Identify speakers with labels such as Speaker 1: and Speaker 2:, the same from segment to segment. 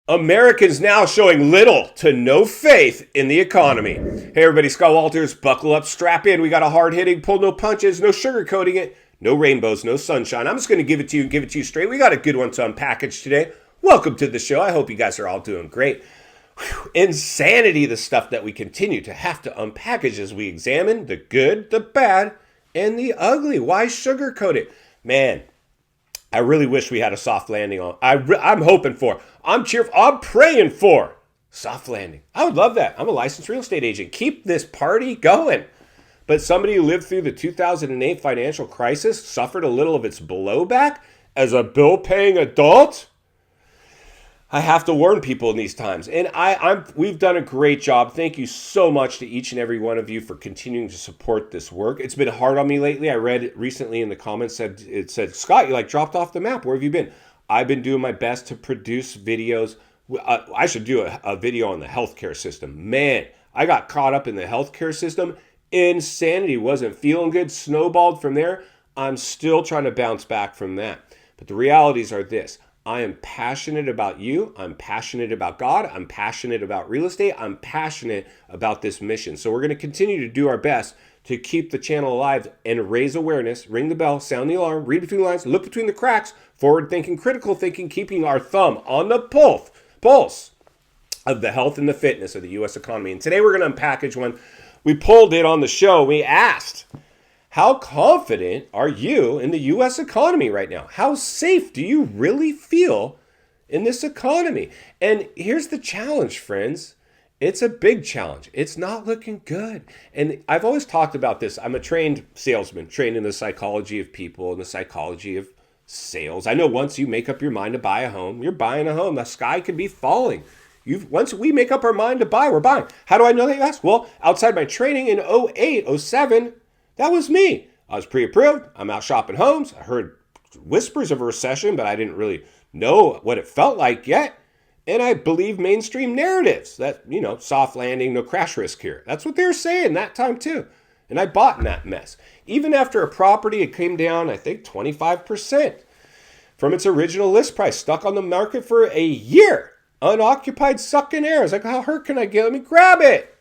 Speaker 1: Americans now showing little to no faith in the economy. Hey everybody, Scott Walters, buckle up, strap in. We got a hard-hitting, pull no punches, no sugarcoating it, no rainbows, no sunshine. I'm just going to give it to you straight. We got a good one to unpackage today. Welcome to the show. I hope you guys are all doing great. Whew. Insanity, the stuff that we continue to have to unpackage as we examine the good, the bad, and the ugly. Why sugarcoat it? Man, I really wish we had a soft landing on. I'm hoping for. I'm cheerful. I'm praying for soft landing. I would love that. I'm a licensed real estate agent. Keep this party going. But somebody who lived through the 2008 financial crisis, suffered a little of its blowback as a bill-paying adult. I have to warn people in these times. And we've done a great job. Thank you so much to each and every one of you for continuing to support this work. It's been hard on me lately. I read recently in the comments it said, Scott, you dropped off the map. Where have you been? I've been doing my best to produce videos. I should do a video on the healthcare system. Man, I got caught up in the healthcare system. Insanity. Wasn't feeling good. Snowballed from there. I'm still trying to bounce back from that. But the realities are this. I am passionate about you. I'm passionate about God. I'm passionate about real estate. I'm passionate about this mission. So we're going to continue to do our best to keep the channel alive and raise awareness, ring the bell, sound the alarm, read between the lines, look between the cracks, forward thinking, critical thinking, keeping our thumb on the pulse of the health and the fitness of the U.S. economy. And today we're going to unpackage one. We pulled it on the show. We asked, how confident are you in the U.S. economy right now? How safe do you really feel in this economy? And here's the challenge, friends. It's a big challenge. It's not looking good. And I've always talked about this. I'm a trained salesman, trained in the psychology of people and the psychology of sales. I know once you make up your mind to buy a home, you're buying a home. The sky could be falling. Once we make up our mind to buy, we're buying. How do I know that, you ask? Well, outside my training in 08, 07, that was me. I was pre-approved. I'm out shopping homes. I heard whispers of a recession, but I didn't really know what it felt like yet. And I believe mainstream narratives that, soft landing, no crash risk here. That's what they were saying that time too. And I bought in that mess. Even after a property, it came down, I think, 25% from its original list price. Stuck on the market for a year. Unoccupied, sucking air. I was like, how hurt can I get? Let me grab it.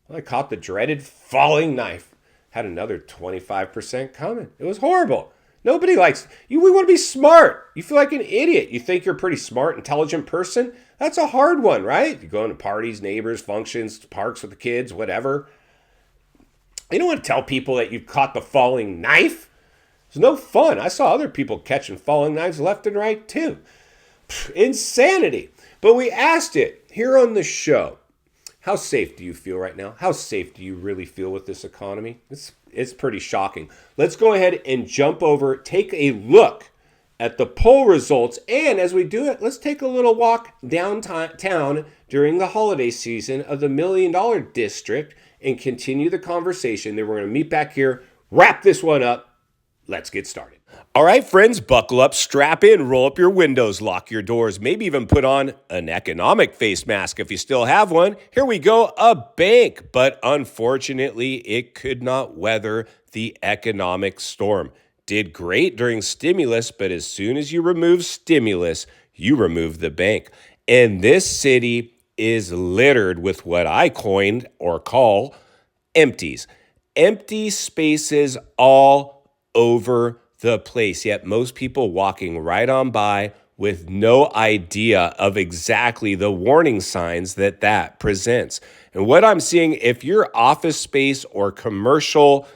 Speaker 1: Well, I caught the dreaded falling knife. Had another 25% coming. It was horrible. Nobody likes you. We want to be smart. You feel like an idiot. You think you're a pretty smart, intelligent person. That's a hard one, right? You go into parties, neighbors, functions, parks with the kids, whatever. You don't want to tell people that you caught the falling knife. It's no fun. I saw other people catching falling knives left and right too. Insanity. But we asked it here on the show. How safe do you feel right now? How safe do you really feel with this economy? It's pretty shocking. Let's go ahead and jump over, take a look at the poll results. And as we do it, let's take a little walk downtown during the holiday season of the $1 Million District and continue the conversation. Then we're going to meet back here, wrap this one up. Let's get started. All right, friends, buckle up, strap in, roll up your windows, lock your doors, maybe even put on an economic face mask if you still have one. Here we go, a bank. But unfortunately, it could not weather the economic storm. Did great during stimulus, but as soon as you remove stimulus, you remove the bank. And this city is littered with what I coined or call empties. Empty spaces all over the place, yet most people walking right on by with no idea of exactly the warning signs that presents. And what I'm seeing, if you're office space or commercial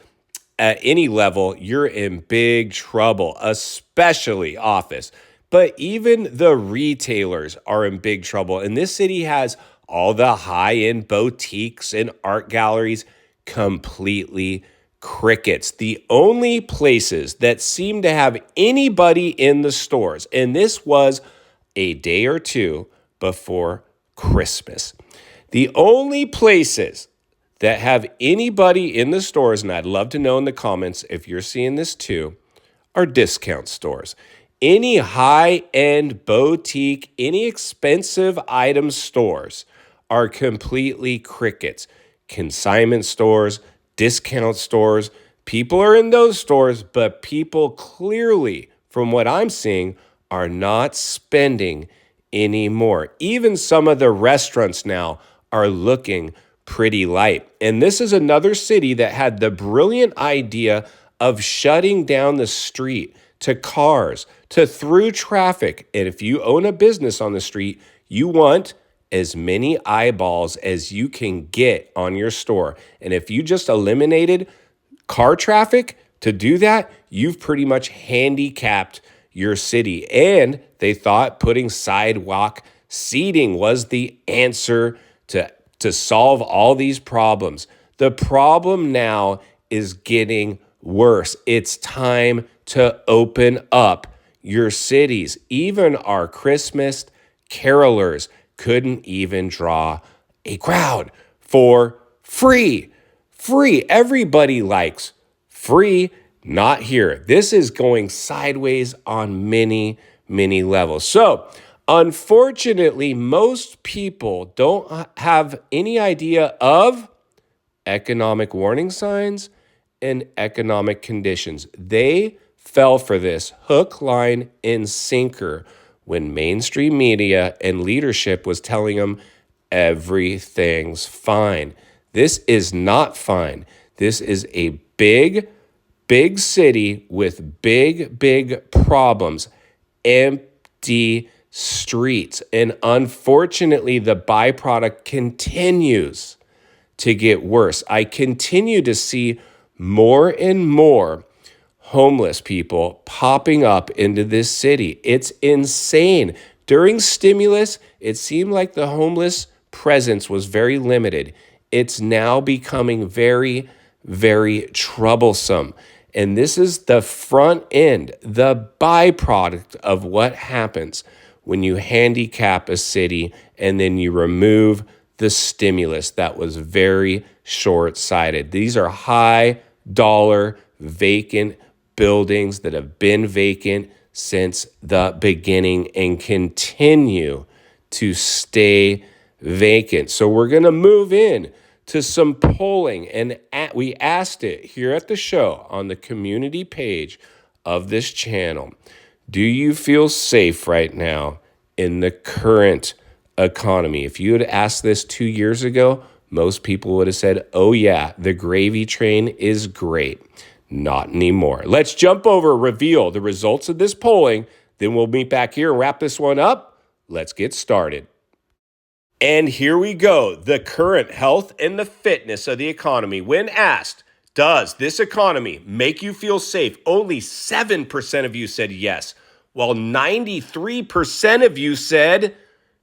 Speaker 1: at any level, you're in big trouble, especially office. But even the retailers are in big trouble. And this city has all the high-end boutiques and art galleries completely crickets. The only places that seem to have anybody in the stores, and this was a day or two before Christmas. The only places that have anybody in the stores, and I'd love to know in the comments if you're seeing this too, are discount stores. Any high-end boutique, any expensive item stores are completely crickets. Consignment stores, discount stores, people are in those stores, but people clearly, from what I'm seeing, are not spending anymore. Even some of the restaurants now are looking pretty light. And this is another city that had the brilliant idea of shutting down the street to cars, to through traffic. And if you own a business on the street, you want as many eyeballs as you can get on your store. And if you just eliminated car traffic to do that, you've pretty much handicapped your city. And they thought putting sidewalk seating was the answer to solve all these problems. The problem now is getting worse. It's time to open up your cities. Even our Christmas carolers couldn't even draw a crowd for free. Free. Everybody likes free. Not here. This is going sideways on many, many levels. So, unfortunately, most people don't have any idea of economic warning signs and economic conditions. They fell for this hook, line, and sinker when mainstream media and leadership was telling them everything's fine. This is not fine. This is a big city with big problems, empty streets. And unfortunately, the byproduct continues to get worse. I continue to see more and more homeless people popping up into this city. It's insane. During stimulus, it seemed like the homeless presence was very limited. It's now becoming very troublesome. And this is the front end, the byproduct of what happens when you handicap a city and then you remove the stimulus that was very short-sighted. These are high dollar vacant buildings that have been vacant since the beginning and continue to stay vacant. So we're going to move in to some polling, and we asked it here at the show on the community page of this channel. Do you feel safe right now in the current economy? If you had asked this 2 years ago, most people would have said, oh yeah, the gravy train is great. Not anymore. Let's jump over, reveal the results of this polling. Then we'll meet back here and wrap this one up. Let's get started. And here we go. The current health and the fitness of the economy. When asked, does this economy make you feel safe? Only 7% of you said yes, while 93% of you said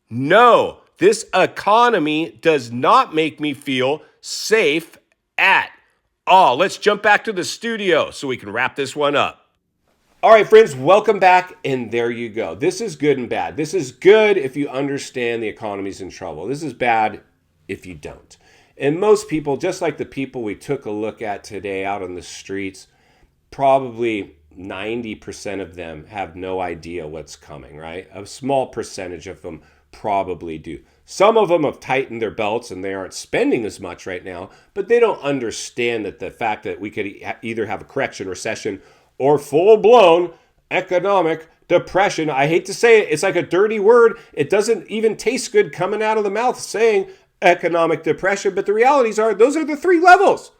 Speaker 1: no. This economy does not make me feel safe at all. Let's jump back to the studio so we can wrap this one up. All right, friends, welcome back. And there you go. This is good and bad. This is good if you understand the economy's in trouble. This is bad if you don't. And most people, just like the people we took a look at today out on the streets, probably 90% of them have no idea what's coming, right? A small percentage of them probably do. Some of them have tightened their belts and they aren't spending as much right now, but they don't understand that the fact that we could either have a correction, recession, or full-blown economic depression. I hate to say it. It's like a dirty word. It doesn't even taste good coming out of the mouth saying economic depression, but the realities are those are the three levels.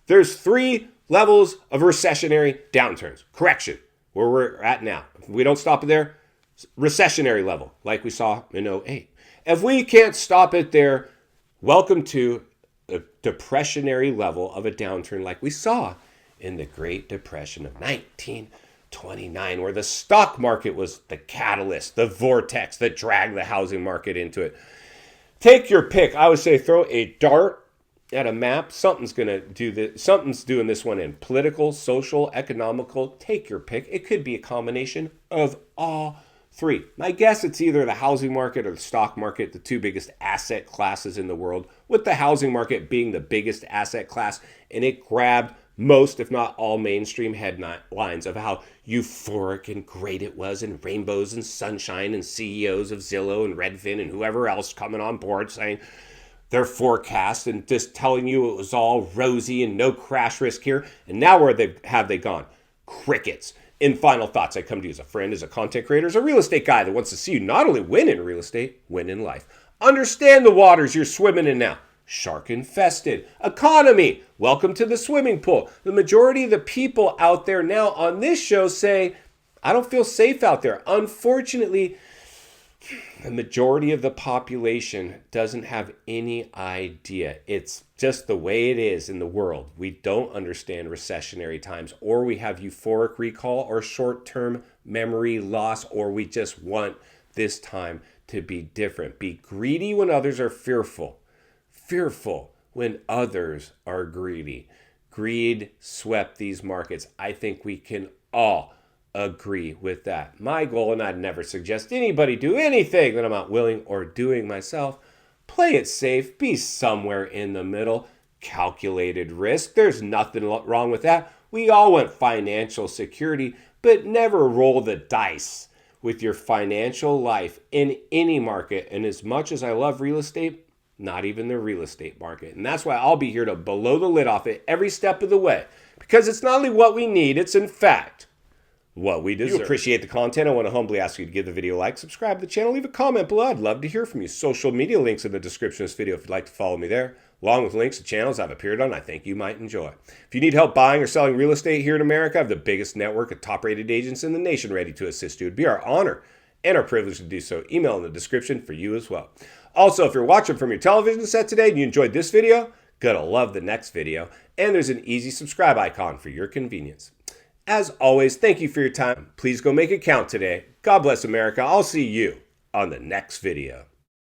Speaker 1: There's three levels of recessionary downturns. Correction, where we're at now. If we don't stop it there, recessionary level, like we saw in '08. If we can't stop it there, welcome to a depressionary level of a downturn like we saw in the Great Depression of 1929, where the stock market was the catalyst, the vortex that dragged the housing market into it. Take your pick. I would say throw a dart at a map. Something's going to do this. Something's doing this one in political, social, economical. Take your pick. It could be a combination of all three. My guess it's either the housing market or the stock market, the two biggest asset classes in the world, with the housing market being the biggest asset class, and it grabbed most, if not all, mainstream headlines of how euphoric and great it was, and rainbows and sunshine, and CEOs of Zillow and Redfin and whoever else coming on board saying their forecast and just telling you it was all rosy and no crash risk here. And now where have they gone? Crickets. In final thoughts, I come to you as a friend, as a content creator, as a real estate guy that wants to see you not only win in real estate, win in life. Understand the waters you're swimming in now. Shark infested. Economy. Welcome to the swimming pool. The majority of the people out there now on this show say, I don't feel safe out there. Unfortunately, the majority of the population doesn't have any idea. It's just the way it is in the world. We don't understand recessionary times, or we have euphoric recall or short-term memory loss, or we just want this time to be different. Be greedy when others are fearful. Fearful when others are greedy. Greed swept these markets. I think we can all agree with that. My goal, and I'd never suggest anybody do anything that I'm not willing or doing myself, play it safe, be somewhere in the middle, calculated risk. There's nothing wrong with that. We all want financial security, but never roll the dice with your financial life in any market. And as much as I love real estate, not even the real estate market. And that's why I'll be here to blow the lid off it every step of the way. Because it's not only what we need, it's in fact what we deserve. If you appreciate the content, I want to humbly ask you to give the video a like, subscribe to the channel, leave a comment below. I'd love to hear from you. Social media links in the description of this video if you'd like to follow me there, along with links to channels I've appeared on I think you might enjoy. If you need help buying or selling real estate here in America, I have the biggest network of top-rated agents in the nation ready to assist you. It'd be our honor and our privilege to do so. Email in the description for you as well. Also, if you're watching from your television set today and you enjoyed this video, gonna love the next video. And there's an easy subscribe icon for your convenience. As always, thank you for your time. Please go make it count today. God bless America. I'll see you on the next video.